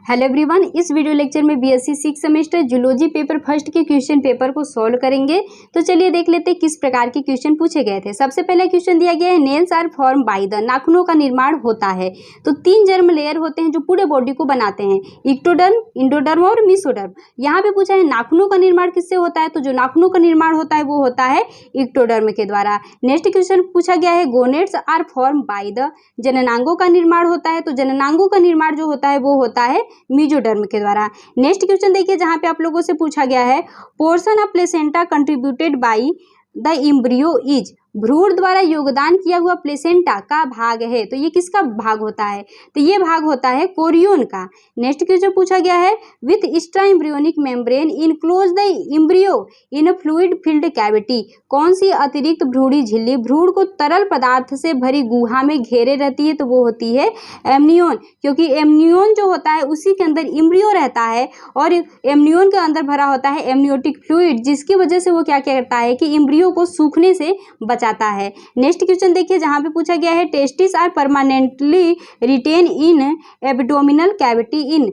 Hello everyone, इस video lecture में BSc 6 semester zoology paper first के क्वेश्चन पेपर को सॉल्व करेंगे। तो चलिए देख लेते हैं किस प्रकार के क्वेश्चन पूछे गए थे। सबसे पहला क्वेश्चन दिया गया है, nails are form by the, नाखूनों का निर्माण होता है। तो 3 जर्म लेयर होते हैं जो पूरे बॉडी को बनाते हैं, इक्टोडर्म, इंडोडर्म और मेसोडर्म। यहाँ पे पूछा है नाखूनों का निर्माण किससे होता है, तो जो नाखूनों का निर्माण होता है वो होता है इक्टोडर्म के द्वारा। नेक्स्ट क्वेश्चन पूछा गया है, gonads are form by the, जननांगों का निर्माण होता है। तो जननांगों का निर्माण जो होता है वो होता है मेसोडर्म के द्वारा। नेक्स्ट क्वेश्चन देखिए, जहां पे आप लोगों से पूछा गया है, portion of placenta contributed by the embryo is, भ्रूण द्वारा योगदान किया हुआ प्लेसेंटा का भाग है। तो ये किसका भाग होता है, तो ये भाग होता है कोरियन का। नेक्स्ट क्वेश्चन पूछा गया है, with extra embryonic membrane enclose the embryo in fluid filled cavity, कौन सी अतिरिक्त भ्रूणी झिल्ली भ्रूण को तरल पदार्थ से भरी गुहा में घेरे रहती है, तो वो होती है एमनियोन, क्योंकि एमनियोन जो होता है उसी के अंदर एम्ब्रियो रहता है और एमनियोन के अंदर भरा होता है एमनियोटिक फ्लूइड, जिसकी वजह से वो क्या करता है कि एम्ब्रियो को सूखने से बचाता है। नेक्स्ट क्वेश्चन देखिए, जहां पे पूछा गया है, testis are permanently retain in abdominal cavity in,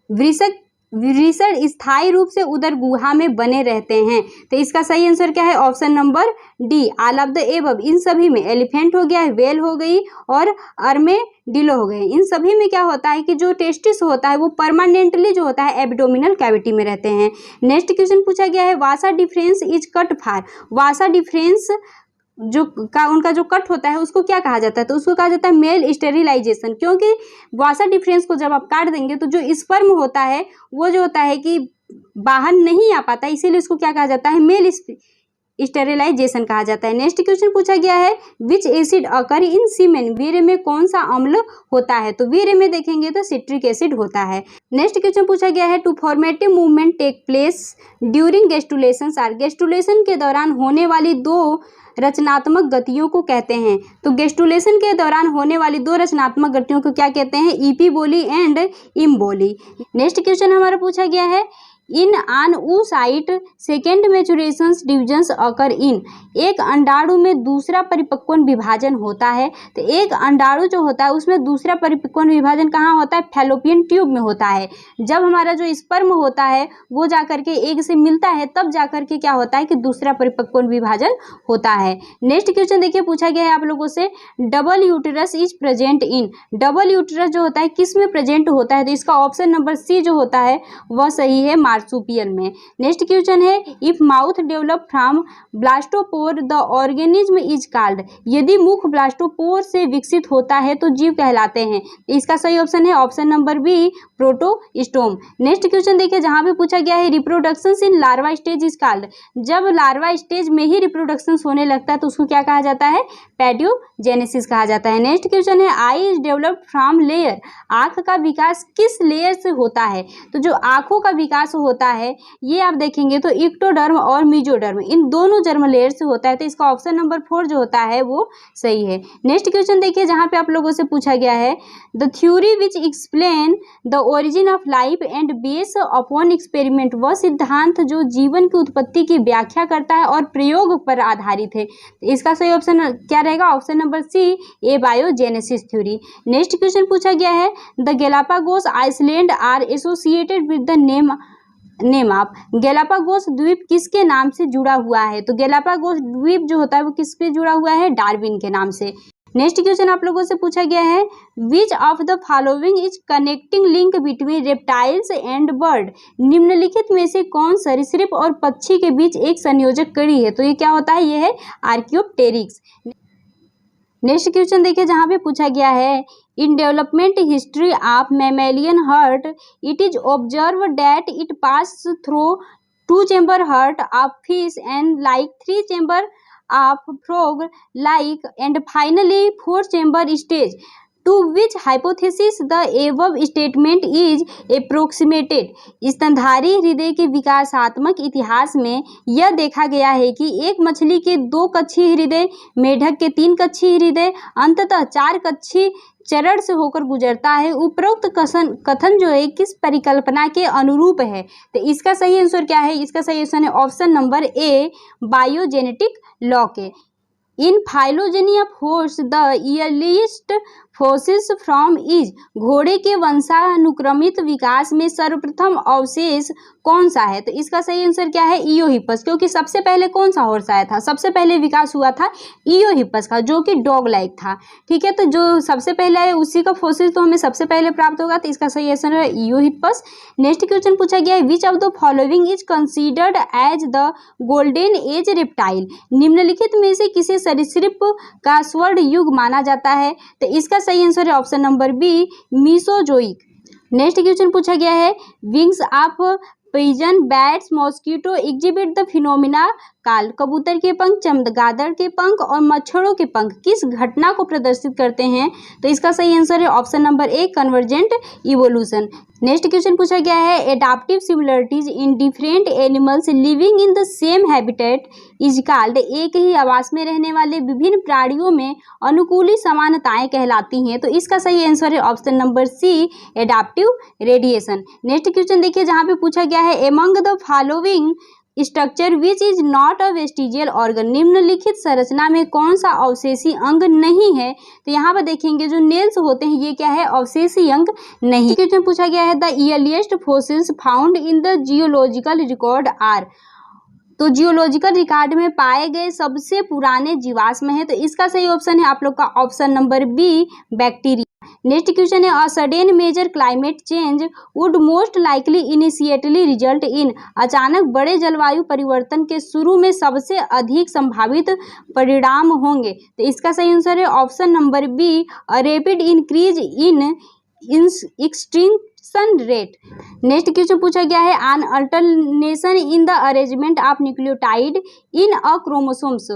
वृषण स्थायी रूप से उदर गुहा में बने रहते हैं। तो इसका सही आंसर क्या है, option number D, all of the above. इन सभी में एलिफेंट हो गया, व्हेल हो गई और आर्मेडिलो हो गए, इन सभी में क्या होता है कि जो टेस्टिस होता है वो परमानेंटली जो होता है एब्डोमिनल कैविटी में रहते हैं। नेक्स्ट क्वेश्चन पूछा गया है, vasa deferens is cut for, vasa deferens जो का उनका जो कट होता है उसको क्या कहा जाता है, तो उसको कहा जाता है मेल स्टेरिलाइजेशन, क्योंकि वासा डिफरेंस को जब आप काट देंगे तो जो स्पर्म होता है वो जो होता है कि बाहर नहीं आ पाता, इसीलिए उसको क्या कहा जाता है, मेल स्टेरिलाइजेशन कहा जाता है। नेक्स्ट क्वेश्चन पूछा गया है, विच एसिड अकर इन सीमेन, वीर्य में कौन सा अम्ल होता है, तो वीर्य में देखेंगे तो सिट्रिक एसिड होता है। नेक्स्ट क्वेश्चन पूछा गया है, two formative movement take place during gastrulation are, gastrulation के दौरान होने वाली 2 रचनात्मक गतियों को कहते हैं। तो गेस्टुलेशन के दौरान होने वाली 2 रचनात्मक गतियों को क्या कहते हैं, ईपीबोली एंड इम्बोली। नेक्स्ट क्वेश्चन हमारा पूछा गया है, इन आन ऊसाइट सेकेंड मैचुरेशंस डिविजन्स अकर इन, एक अंडाणु में दूसरा परिपक्वन विभाजन होता है। तो एक अंडाणु जो होता है उसमें दूसरा परिपक्वन विभाजन कहाँ होता है, फैलोपियन ट्यूब में होता है। जब हमारा जो स्पर्म होता है वो जाकर के एग से मिलता है तब जाकर के क्या होता है कि दूसरा परिपक्वन विभाजन होता है। नेक्स्ट क्वेश्चन देखिए, पूछा गया है आप लोगों से, double uterus is present in, double uterus जो होता है किस में प्रेजेंट होता है, तो इसका ऑप्शन नंबर सी जो होता है वह सही है, मार्सुपियल में। नेक्स्ट क्वेश्चन है, if mouth develop from blastopore the organism is called, यदि मुख ब्लास्टोपोर से विकसित होता है तो जीव कहलाते हैं। इसका सही ऑप्शन है option number B, protostome. Next question देखिए, जहां पे पूछा गया है, reproduction in larva stage is called, जब लार्वा स्टेज में ही रिप्रोडक्शन होने लगता है तो उसको क्या कहा जाता है, पैडियोजेनेसिस कहा जाता है। नेक्स्ट क्वेश्चन है, I is developed from layer, आंख का विकास किस लेयर से होता है, तो जो आंखों का विकास होता है ये आप देखेंगे तो इक्टोडर्म और मेसोडर्म, इन दोनों जर्म लेयर से होता है। तो इसका ऑप्शन नंबर 4 जो होता है वो सही है। नेक्स्ट क्वेश्चन देखिए, जहां पे आप लोगों से पूछा गया है, the theory which explain the origin of life and base upon experiment, वह सिद्धांत जो जीवन की उत्पत्ति की व्याख्या करता है और प्रयोग पर आधारित है। तो इसका सही ऑप्शन क्या रहेगा, option number C, A, biogenesis theory. Next question पूछा गया है, the Galapagos island are associated with the name of, Galapagos द्वीप किसके नाम से जुड़ा हुआ है, तो गैलापागोस द्वीप जो होता है वो किस पे जुड़ा हुआ है, डार्विन के नाम से। नेक्स्ट क्वेश्चन आप लोगों से पूछा गया है, which of the following is connecting link between reptiles and bird, निम्नलिखित में से कौन सरीसृप और पक्षी के बीच एक संयोजक कड़ी है, तो ये क्या होता है, ये है आर्कियोप्टेरिक्स। नेक्स्ट क्वेश्चन देखिए, जहां पे पूछा गया है, in development history of mammalian heart it is observe that it pass through 2 chamber heart of fish and like 3 chamber of frog like and finally 4 chamber stage, to which hypothesis the above statement is approximated. स्तनधारी हृदय के विकासात्मक इतिहास में यह देखा गया है कि एक मछली के 2 कक्षीय हृदय, मेढक के 3 कक्षीय हृदय, अंततः 4 कक्षीय चरण से होकर गुजरता है। उपरोक्त कथन जो है किस परिकल्पना के अनुरूप है, तो इसका सही आंसर क्या है, इसका सही आंसर है option number A, biogenetic law के। In phylogeny of horse the earliest fossils from is, घोड़े के वंशानुक्रमित विकास में सर्वप्रथम अवशेष कौन सा है? तो इसका सही आंसर क्या है? इयोहिपस, क्योंकि सबसे पहले कौन सा हॉर्स आया था? सबसे पहले विकास हुआ था इयोहिपस का, जो कि डॉग लाइक था। ठीक है, तो जो सबसे पहले आया उसी का फोसिल तो हमें सबसे पहले प्राप्त होगा, तो इसका सही आंसर है इयोहिपस। नेक्स्ट क्वेश्चन पूछा गया है, which of the following is considered as the golden age reptile, निम्नलिखित में से किसे सरीसृप का स्वर्ण युग माना जाता है? तो इसका सही आंसर है option number B, Mesozoic. Next question पूछा गया है, wings of pigeon, bats, mosquito exhibit the phenomena call, कबूतर के पंख, चमगादड़ के पंख और मच्छरों के पंख किस घटना को प्रदर्शित करते हैं? तो इसका सही आंसर है ऑप्शन नंबर ए, कन्वर्जेंट इवोल्यूशन। नेक्स्ट क्वेश्चन पूछा गया है, adaptive similarities in different animals living in the same habitat is called, एक ही आवास में रहने वाले विभिन्न प्राणियों में अनुकूली समानताएं कहलाती हैं। तो इसका सही आंसर है option number C, adaptive radiation. Next question देखिए, जहां पे पूछा गया है, among the following structure which is not a vestigial organ, निम्नलिखित संरचना में कौन सा अवशेषी अंग नहीं है? तो यहाँ पर देखेंगे जो नेल्स होते हैं ये क्या है? अवशेषी अंग नहीं। क्वेश्चन पूछा गया है, the earliest fossils found in the geological record are, तो जियोलॉजिकल रिकॉर्ड में पाए गए सबसे पुराने जीवाश्म है, तो इसका सही ऑप्शन है आप लोग का option number B, bacteria. Next question है, a sudden major climate change would most likely initially result in, अचानक बड़े जलवायु परिवर्तन के शुरू में सबसे अधिक संभावित परिणाम होंगे। तो इसका सही आंसर है option number B, a rapid increase in extinction rate. Next question पूछा गया है, an alternation in the arrangement of nucleotide in a chromosomes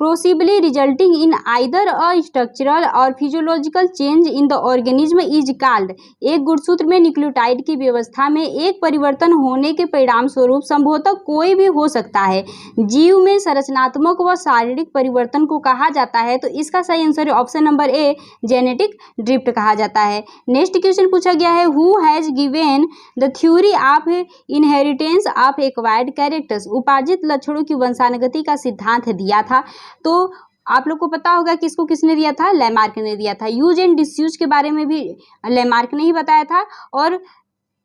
possibly resulting in either a structural और physiological change in the organism is called, एक गुणसूत्र में nucleotide की व्यवस्था में एक परिवर्तन होने के परिणाम स्वरूप संभवतः कोई भी हो सकता है, जीव में संरचनात्मक व शारीरिक परिवर्तन को कहा जाता है। तो इसका सही आंसर है ऑप्शन नंबर ए, जेनेटिक ड्रिफ्ट कहा जाता है। नेक्स्ट क्वेश्चन पूछा गया है, who has given the theory of inheritance of acquired characters, उपार्जित लक्षणों की वंशानुगति का सिद्धांत दिया था? तो आप लोग को पता होगा कि इसको किसने दिया था? लैमार्क ने दिया था। यूज एंड डिसयूज के बारे में भी लैमार्क ने ही बताया था, और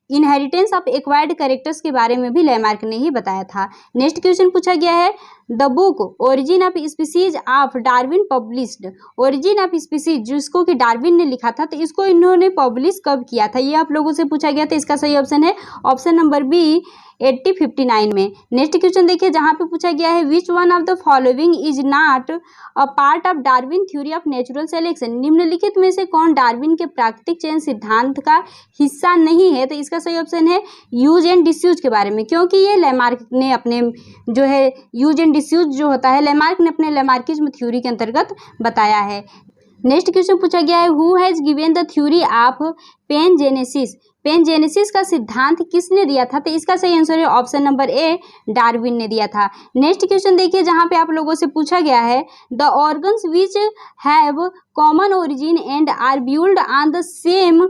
इनहेरिटेंस ऑफ एक्वायर्ड कैरेक्टर्स के बारे में भी लैमार्क ने ही बताया था। नेक्स्ट क्वेश्चन पूछा गया है, the book origin of species of Darwin published, origin of species जिसको कि डार्विन ने लिखा था, तो इसको इन्होंने पब्लिश कब किया था? ये आप लोगों से पूछा गया था। इसका सही ऑप्शन है ऑप्शन नंबर बी, 1859 में। नेक्स्ट क्वेश्चन देखिए, जहां पे पूछा गया है, which one of the following is not a part of Darwin theory of natural selection, निम्नलिखित में से कौन डार्विन के प्राकृतिक चयन सिद्धांत का हिस्सा नहीं है? तो इसका सही ऑप्शन है यूज एंड डिसयूज के बारे में, क्योंकि ये लैमार्क ने अपने जो है यूज एंड डिसयूज जो होता है लैमार्क ने अपने लैमार्किज्म थ्योरी के अंतर्गत बताया है। नेक्स्ट क्वेश्चन पूछा गया है, who has given the theory of pangenesis, pangenesis का सिद्धांत किसने दिया था? तो इसका सही आंसर है ऑप्शन नंबर ए, डार्विन ने दिया था। नेक्स्ट क्वेश्चन देखिए, जहां पे आप लोगों से पूछा गया है, the organs which have common origin and are built on the same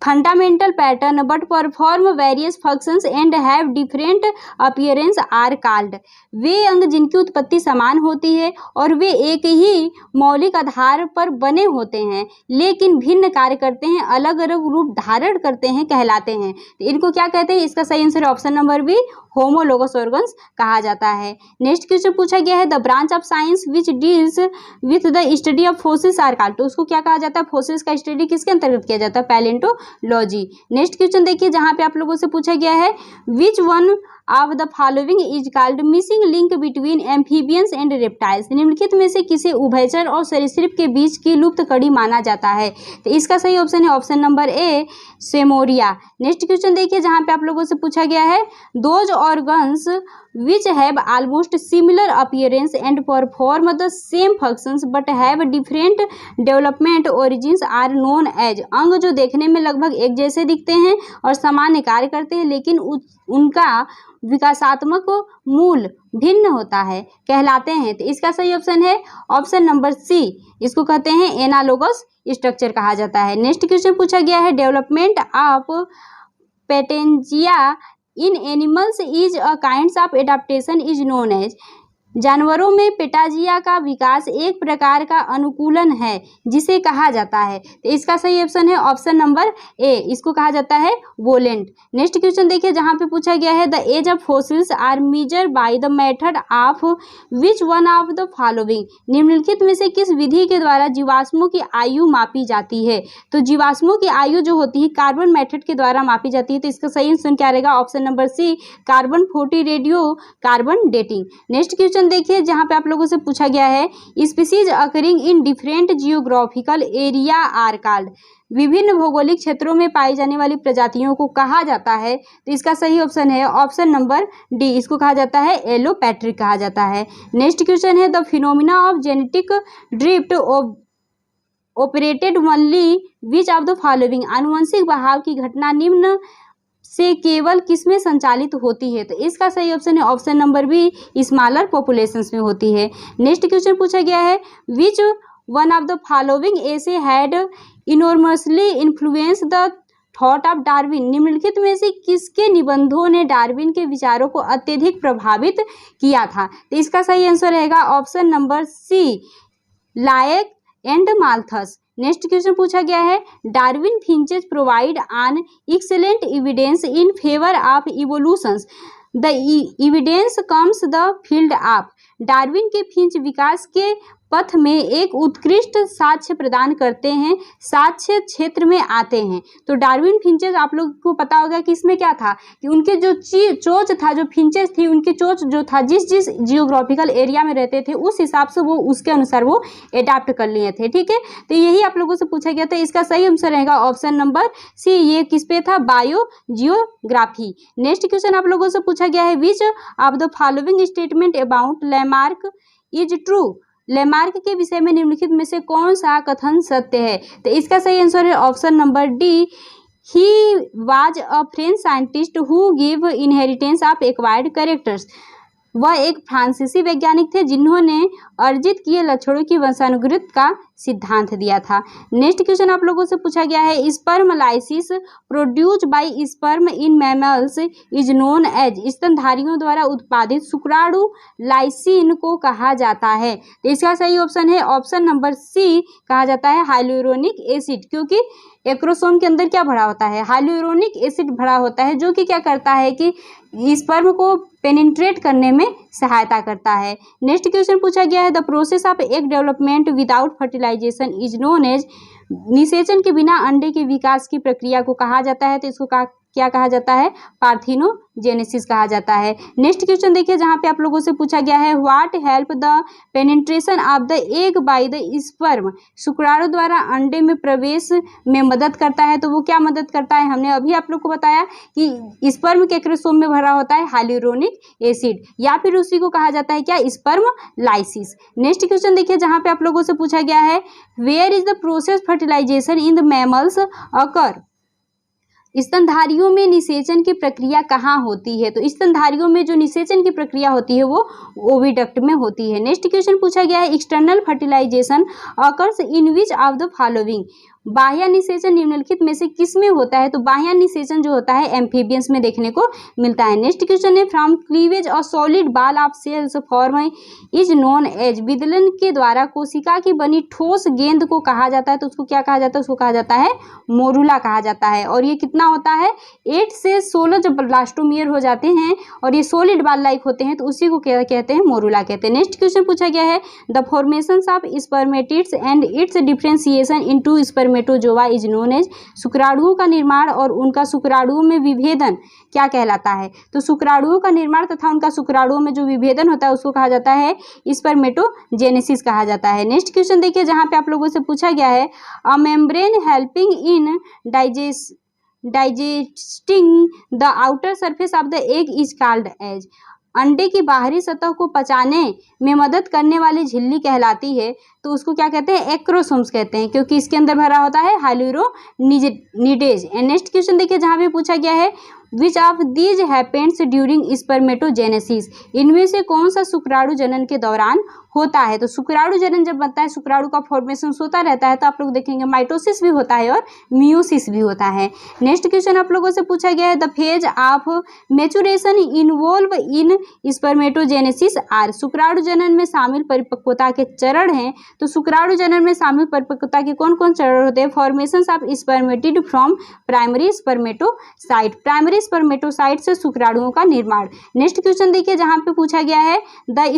fundamental pattern but perform various functions and have different appearance are called, वे अंग जिनकी उत्पत्ति समान होती है और वे एक ही मौलिक आधार पर बने होते हैं लेकिन भिन्न कार्य करते हैं, अलग अलग रूप धारण करते हैं, कहलाते हैं। तो इनको क्या कहते हैं? इसका सही answer option number B, homologous organs कहा जाता है। नेक्स्ट क्वेश्चन पूछा गया है, the branch of science which deals with the study of fossils are called, तो उसको क्या कहा जाता है? फोसिल्स का स्टडी किसके अंतर्गत किया जाता है? पैलेंटोलॉजी। नेक्स्ट क्वेश्चन देखिए, जहां पे आप लोगों से पूछा गया है, which one of the following is called missing link between amphibians and reptiles, निम्नलिखित में से किसे उभयचर और सरीसृप के बीच की लुप्त कड़ी माना जाता है? तो इसका सही ऑप्शन है ऑप्शन नंबर ए, सेमोरिया। नेक्स्ट क्वेश्चन देखिए, जहां पे आप लोगों से पूछा गया है, those organs which have almost similar appearance and perform the same functions but have different development origins are known as, अंग जो देखने में लगभग एक जैसे दिखते हैं और सामान्य कार्य करते हैं लेकिन उनका विकासात्मक मूल भिन्न होता है, कहलाते हैं। तो इसका सही ऑप्शन है ऑप्शन नंबर सी, इसको कहते हैं एनालोगस स्ट्रक्चर कहा जाता है। नेक्स्ट क्वेश्चन पूछा गया है, development of patagia in animals is a kinds of adaptation is known as, जानवरों में पेटाजिया का विकास एक प्रकार का अनुकूलन है जिसे कहा जाता है। तो इसका सही ऑप्शन है ऑप्शन नंबर ए, इसको कहा जाता है वोलेंट। नेक्स्ट क्वेश्चन देखिए जहाँ पे पूछा गया है the age of fossils are measure by the method of which one of the following, निम्नलिखित में से किस विधि के द्वारा जीवाश्मों की आयु मापी जाती है। तो जीवाश्मों की आयु जो होती है कार्बन मेथड के द्वारा मापी जाती है। तो इसका सही आंसर क्या रहेगा option number C, carbon 40 radio carbon dating. Next question देखिए जहां पे आप लोगों से पूछा गया है species occurring in different geographical area are called, विभिन्न भौगोलिक क्षेत्रों में पाई जाने वाली प्रजातियों को कहा जाता है। तो इसका सही ऑप्शन है ऑप्शन नंबर डी, इसको कहा जाता है एलोपैट्रिक कहा जाता है। नेक्स्ट क्वेश्चन है the phenomena of genetic drift operated only which of the following, आनुवंशिक बहाव की घटना निम्न से केवल किसमें संचालित होती है। तो इसका सही ऑप्शन है option number B, smaller populations में होती है। नेक्स्ट क्वेश्चन पूछा गया है which one of the following essay had enormously influence the thought of Darwin, निम्नलिखित में से किसके निबंधों ने डार्विन के विचारों को अत्यधिक प्रभावित किया था। तो इसका सही आंसर रहेगा option number C, Lyell and Malthus. Next question पूछा गया है Darwin finches provide an excellent evidence in favour of evolutions, the evidence comes the field of, Darwin के फिंच विकास के पथ में एक उत्कृष्ट साक्ष्य प्रदान करते हैं, साक्ष्य क्षेत्र में आते हैं। तो डार्विन फिंचेस आप लोग को पता होगा कि इसमें क्या था कि उनके जो चोच था, जो फिंचेस थी उनके चोच जो था जिस जिस जियोग्राफिकल एरिया में रहते थे उस हिसाब से वो उसके अनुसार वो एडाप्ट कर लिए थे। ठीक है, तो यही आप लोगों से पूछा गया था। इसका सही आंसर रहेगा ऑप्शन नंबर सी, ये किस पे था, बायो जियोग्राफी। नेक्स्ट क्वेश्चन आप लोगों से पूछा गया है which of the following statement about Lamarck is true, Lamarck के विषय में निम्नलिखित में से कौन सा कथन सत्य है। तो इसका सही आंसर है option number D, he was a French scientist who give inheritance of acquired characters, वह एक फ्रांसीसी वैज्ञानिक थे जिन्होंने अर्जित किए लक्षणों की वंशानुगत का सिद्धांत दिया था। नेक्स्ट क्वेश्चन आप लोगों से पूछा गया है sperm lysis produce by sperm in mammals is known as, स्तनधारियों द्वारा उत्पादित शुक्राणु लाइसिन को कहा जाता है। तो इसका सही ऑप्शन है ऑप्शन नंबर सी, कहा जाता है हाइलुरोनिक एसिड, क्योंकि एक्रोसोम के अंदर क्या भरा होता है, हाइलुरोनिक एसिड भरा होता है जो कि क्या करता है कि स्पर्म को पेनिट्रेट करने में सहायता करता है। नेक्स्ट क्वेश्चन पूछा गया है the process of egg development without fertilization is known as, निषेचन के बिना अंडे के विकास की प्रक्रिया को कहा जाता है। तो इसको क्या कहा जाता है, पार्थिनोजेनेसिस कहा जाता है। नेक्स्ट क्वेश्चन देखिए जहाँ पे आप लोगों से पूछा गया है what help the penetration of the egg by the sperm, शुक्राणु द्वारा अंडे में प्रवेश में मदद करता है। तो वो क्या मदद करता है, हमने अभी आप लोग को बताया कि स्पर्म के एक्रोसोम में भरा होता है हाइलुरोनिक एसिड, या फिर उसी को कहा जाता है क्या, स्पर्म लाइसिस। नेक्स्ट क्वेश्चन देखिए जहाँ पे आप लोगों से पूछा गया है where is the process fertilization in the mammals occur, स्तनधारियों में निषेचन की प्रक्रिया कहाँ होती है। तो स्तनधारियों में जो निषेचन की प्रक्रिया होती है वो ओविडक्ट में होती है। नेक्स्ट क्वेश्चन पूछा गया है external fertilization occurs in which of the following, बाह्य निषेचन निम्नलिखित में से किस में होता है। तो बाह्य निषेचन जो होता है एम्फीबियंस में देखने को मिलता है। नेक्स्ट क्वेश्चन है फ्रॉम क्लीवेज और solid ball of cells form is known as, विदलन के द्वारा कोशिका की बनी ठोस गेंद को कहा जाता है। तो उसको क्या कहा जाता है, उसको कहा जाता है मोरुला कहा जाता है। और ये कितना होता है 8 से 16 जब ब्लास्टोमियर हो जाते हैं और ये सॉलिड बाल लाइक होते हैं तो उसी को क्या कहते हैं, मोरुला कहते हैं। नेक्स्ट क्वेश्चन पूछा गया है the formations of spermatids and its differentiation into spermatozoa is known as, शुक्राणुओं का निर्माण और उनका शुक्राणुओं में विभेदन क्या कहलाता है। तो शुक्राणुओं का निर्माण तथा उनका शुक्राणुओं में जो विभेदन होता है उसको कहा जाता है स्पर्मेटोजेनेसिस कहा जाता है। नेक्स्ट क्वेश्चन देखिए जहाँ पे आप लोगों से पूछा गया है a membrane helping in digesting the outer surface of the egg is called as, अंडे की बाहरी सतह को पचाने में मदद करने वाली झिल्ली कहलाती है। तो उसको क्या कहते हैं, एक्रोसोम्स कहते हैं, क्योंकि इसके अंदर भरा होता है हाइलुरोनिडेज। नेक्स्ट क्वेश्चन देखिए जहाँ पे पूछा गया है which of these happens during spermatogenesis, इनमें से कौन सा शुक्राणु जनन के दौरान होता है। तो शुक्राणु जनन जब बनता है, शुक्राणु का फॉर्मेशन होता रहता है, तो आप लोग देखेंगे माइटोसिस भी होता है और मियोसिस भी होता है। नेक्स्ट क्वेश्चन आप लोगों से पूछा गया है, the phase of maturation involve in spermatogenesis are, शुक्राणु जनन में शामिल परिपक्वता के चरण हैं। तो शुक्राणु जनन में शामिल परिपक्वता के कौन कौन चरण होते हैं। Formation of spermatid from primary spermatocyte, primary spermatocyte से शुक्राणुओं का निर्माण। नेक्स्ट क्वेश्चन देखिए, जहां पे पूछा गया है the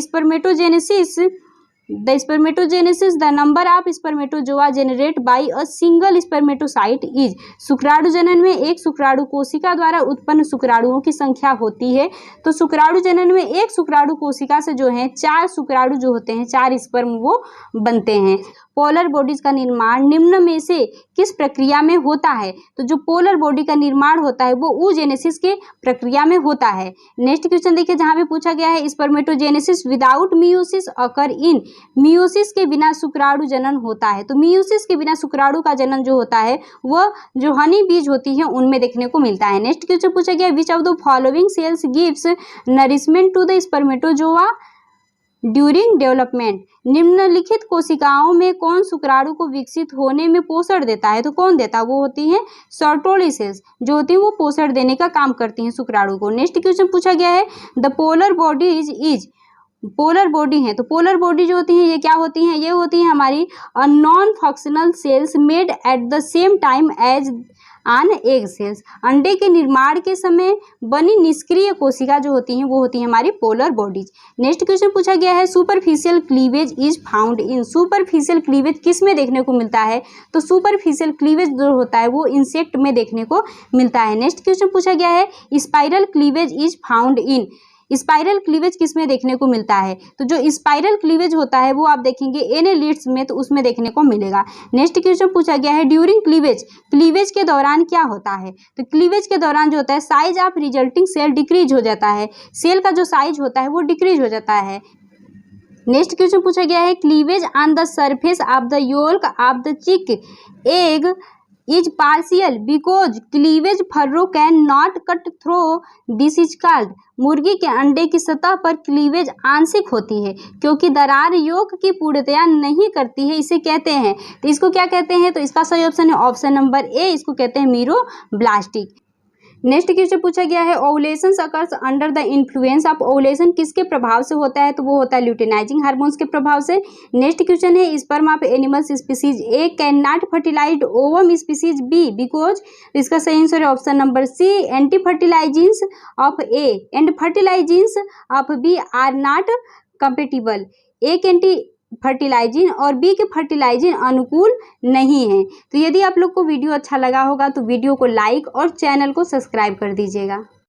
spermatogenesis the number of spermatozoa generate by a single spermatocyte is, शुक्राणु जनन में एक शुक्राणु कोशिका द्वारा उत्पन्न शुक्राणुओं की संख्या होती है। तो शुक्राणु जनन में एक शुक्राणु कोशिका से जो है 4 शुक्राणु जो होते हैं, 4 स्पर्म वो बनते हैं। पोलर बॉडीज का निर्माण निम्न में से किस प्रक्रिया में होता है। तो जो पोलर बॉडी का निर्माण होता है वो oogenesis के प्रक्रिया में होता है। नेक्स्ट क्वेश्चन देखिए, जहां पे पूछा गया है स्पर्मेटोजेनेसिस विदाउट मियोसिस अकर इन, मियोसिस के बिना शुक्राणु जनन होता है। तो मियोसिस के बिना शुक्राणु का जनन जो होता है वह जो हनी बीज होती है उनमें देखने को मिलता है। नेक्स्ट क्वेश्चन पूछा गया, which of the following cells gives nourishment to the spermatozoa during development, निम्नलिखित कोशिकाओं में कौन शुक्राणु को विकसित होने में पोषण देता है। तो कौन देता है, वो होती हैं सर्टोली सेल्स, जो होती है वो पोषण देने का काम करती हैं शुक्राणु को। नेक्स्ट क्वेश्चन पूछा गया है, the polar body is polar body है। तो पोलर बॉडी जो होती है ये क्या होती हैं, ये होती हैं हमारी non functional cells made at the same time as on egg cells, अंडे के निर्माण के समय बनी निष्क्रिय कोशिका जो होती हैं वो होती है हमारी पोलर बॉडीज। नेक्स्ट क्वेश्चन पूछा गया है, superficial cleavage is found in, superficial cleavage किस में देखने को मिलता है। तो सुपरफिशियल क्लीवेज जो होता है वो इंसेक्ट में देखने को मिलता है। नेक्स्ट क्वेश्चन पूछा गया है, spiral cleavage is found in, spiral cleavage किस में देखने को मिलता है। तो जो स्पाइरल क्लीवेज होता है वो आप देखेंगे एनेलिड्स में, तो उसमें देखने को मिलेगा। नेक्स्ट क्वेश्चन पूछा गया है, ड्यूरिंग क्लीवेज, क्लीवेज के दौरान क्या होता है। तो क्लीवेज के दौरान जो होता है size of resulting cell decrease हो जाता है, सेल का जो साइज होता है वो डिक्रीज हो जाता है। नेक्स्ट क्वेश्चन पूछा गया है, cleavage on the surface of the yolk of the chick egg is partial because cleavage furrow can not cut through, this is called, मुर्गी के अंडे की सतह पर क्लीवेज आंशिक होती है क्योंकि दरार योक की पूर्णतया नहीं करती है, इसे कहते हैं। तो इसको क्या कहते हैं, तो इसका सही ऑप्शन है ऑप्शन नंबर ए, इसको कहते हैं मीरोब्लास्टिक। नेक्स्ट क्वेश्चन पूछा गया है, ovulation occurs under the influence of, ovulation किसके प्रभाव से होता है। तो वो होता है ल्यूटेनाइजिंग हार्मोन्स के प्रभाव से। नेक्स्ट क्वेश्चन है, sperm of animals species A can not fertilize ovum species B because, इसका सही आंसर है option number C, anti fertilizins of A and fertilizins of B are not compatible, A के anti fertilizin और B के fertilizin अनुकूल नहीं है। तो यदि आप लोग को वीडियो अच्छा लगा होगा तो वीडियो को लाइक और चैनल को सब्सक्राइब कर दीजिएगा।